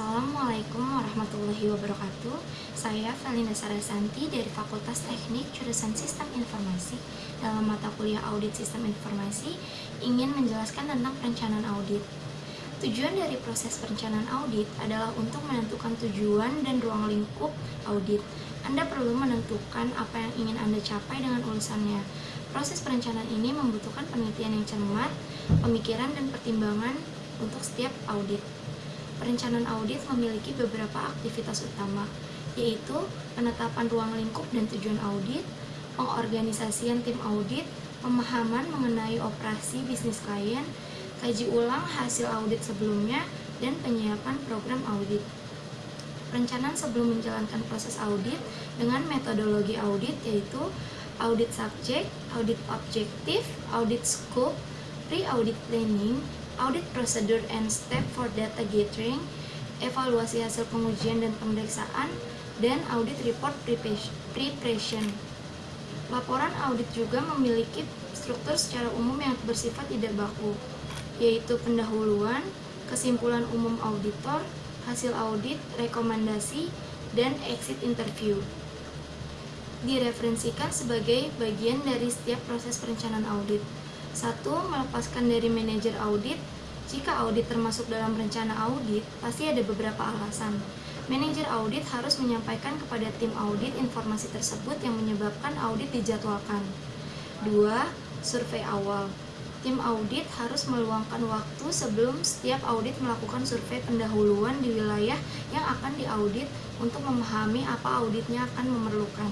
Assalamualaikum warahmatullahi wabarakatuh. Saya Felinda Sarasanti dari Fakultas Teknik Jurusan Sistem Informasi. Dalam mata kuliah Audit Sistem Informasi, ingin menjelaskan tentang perencanaan audit. Tujuan dari proses perencanaan audit adalah untuk menentukan tujuan dan ruang lingkup audit. Anda perlu menentukan apa yang ingin Anda capai dengan urusannya. Proses perencanaan ini membutuhkan penelitian yang cermat, pemikiran dan pertimbangan untuk setiap audit. Perencanaan audit memiliki beberapa aktivitas utama, yaitu penetapan ruang lingkup dan tujuan audit, pengorganisasian tim audit, pemahaman mengenai operasi bisnis klien, kaji ulang hasil audit sebelumnya, dan penyiapan program audit. Perencanaan sebelum menjalankan proses audit dengan metodologi audit yaitu audit subject, audit objektif, audit scope, pre-audit planning, audit procedure and step for data gathering, evaluasi hasil pengujian dan pemeriksaan, dan audit report preparation. Laporan audit juga memiliki struktur secara umum yang bersifat tidak baku, yaitu pendahuluan, kesimpulan umum auditor, hasil audit, rekomendasi, dan exit interview. Direferensikan sebagai bagian dari setiap proses perencanaan audit. 1. Melepaskan dari manajer audit. Jika audit termasuk dalam rencana audit, pasti ada beberapa alasan. Manajer audit harus menyampaikan kepada tim audit informasi tersebut yang menyebabkan audit dijadwalkan. 2. Survei awal. Tim audit harus meluangkan waktu sebelum setiap audit melakukan survei pendahuluan di wilayah yang akan diaudit untuk memahami apa auditnya akan memerlukan.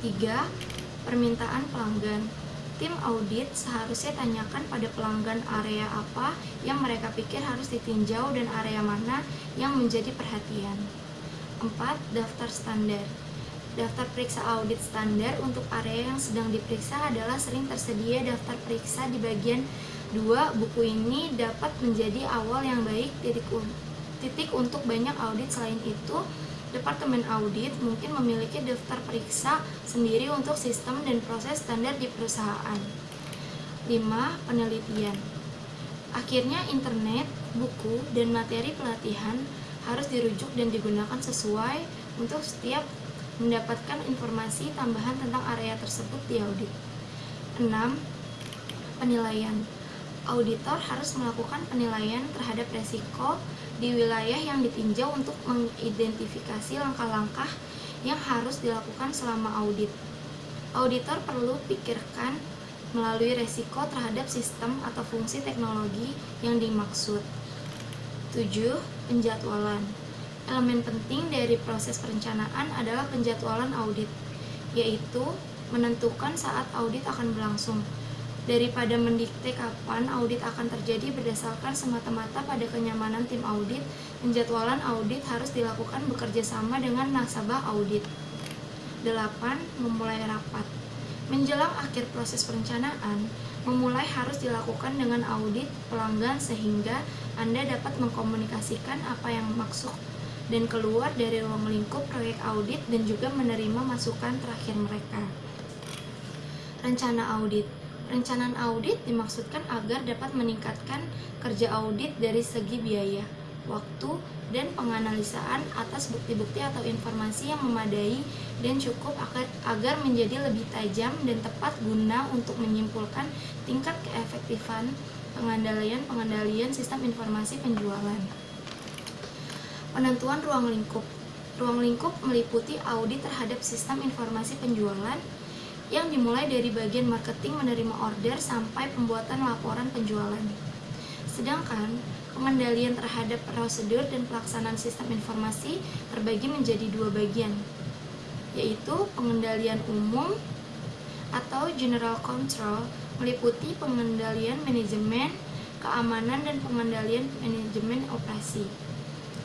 3. Permintaan pelanggan. Tim audit seharusnya tanyakan pada pelanggan area apa yang mereka pikir harus ditinjau dan area mana yang menjadi perhatian. 4. Daftar standar. Daftar periksa audit standar untuk area yang sedang diperiksa adalah sering tersedia daftar periksa di bagian 2 buku ini dapat menjadi awal yang baik titik untuk banyak audit. Selain itu, Departemen Audit mungkin memiliki daftar periksa sendiri untuk sistem dan proses standar di perusahaan. 5. Penelitian. Akhirnya internet, buku, dan materi pelatihan harus dirujuk dan digunakan sesuai untuk setiap mendapatkan informasi tambahan tentang area tersebut di audit. 6. Penilaian. Auditor harus melakukan penilaian terhadap resiko di wilayah yang ditinjau untuk mengidentifikasi langkah-langkah yang harus dilakukan selama audit. Auditor perlu pikirkan melalui resiko terhadap sistem atau fungsi teknologi yang dimaksud. 7. Penjadwalan. Elemen penting dari proses perencanaan adalah penjadwalan audit, yaitu menentukan saat audit akan berlangsung. Daripada mendikte kapan audit akan terjadi berdasarkan semata-mata pada kenyamanan tim audit, penjadwalan audit harus dilakukan bekerja sama dengan nasabah audit. 8. Memulai rapat. Menjelang akhir proses perencanaan, memulai harus dilakukan dengan audit pelanggan sehingga Anda dapat mengkomunikasikan apa yang maksud dan keluar dari ruang lingkup proyek audit dan juga menerima masukan terakhir mereka. Rencana audit. Perencanaan audit dimaksudkan agar dapat meningkatkan kerja audit dari segi biaya, waktu, dan penganalisaan atas bukti-bukti atau informasi yang memadai dan cukup agar menjadi lebih tajam dan tepat guna untuk menyimpulkan tingkat keefektifan pengendalian sistem informasi penjualan. Penentuan ruang lingkup. Ruang lingkup meliputi audit terhadap sistem informasi penjualan yang dimulai dari bagian marketing menerima order sampai pembuatan laporan penjualan. Sedangkan pengendalian terhadap prosedur dan pelaksanaan sistem informasi terbagi menjadi 2 bagian, yaitu pengendalian umum atau general control meliputi pengendalian manajemen, keamanan, dan pengendalian manajemen operasi.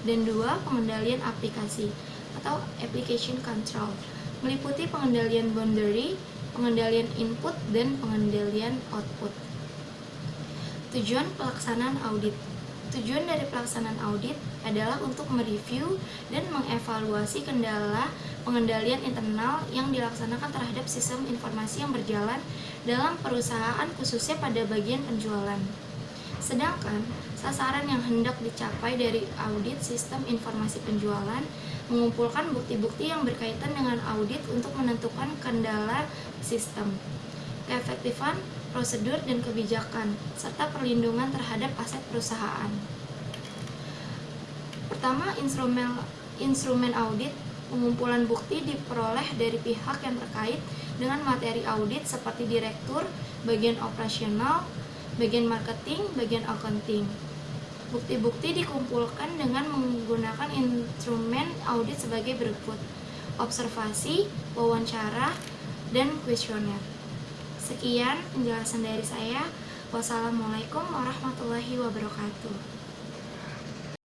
Dan 2. Pengendalian aplikasi atau application control meliputi pengendalian boundary, pengendalian input, dan pengendalian output. Tujuan pelaksanaan audit. Tujuan dari pelaksanaan audit adalah untuk mereview dan mengevaluasi kendala pengendalian internal yang dilaksanakan terhadap sistem informasi yang berjalan dalam perusahaan khususnya pada bagian penjualan. Sedangkan sasaran yang hendak dicapai dari audit sistem informasi penjualan, mengumpulkan bukti-bukti yang berkaitan dengan audit untuk menentukan kendala sistem, keefektifan, prosedur, dan kebijakan, serta perlindungan terhadap aset perusahaan. Pertama, instrumen audit. Pengumpulan bukti diperoleh dari pihak yang terkait dengan materi audit seperti direktur, bagian operasional, bagian marketing, bagian accounting. Bukti-bukti dikumpulkan dengan menggunakan instrumen audit sebagai berikut: observasi, wawancara, dan kuesioner. Sekian penjelasan dari saya. Wassalamualaikum warahmatullahi wabarakatuh.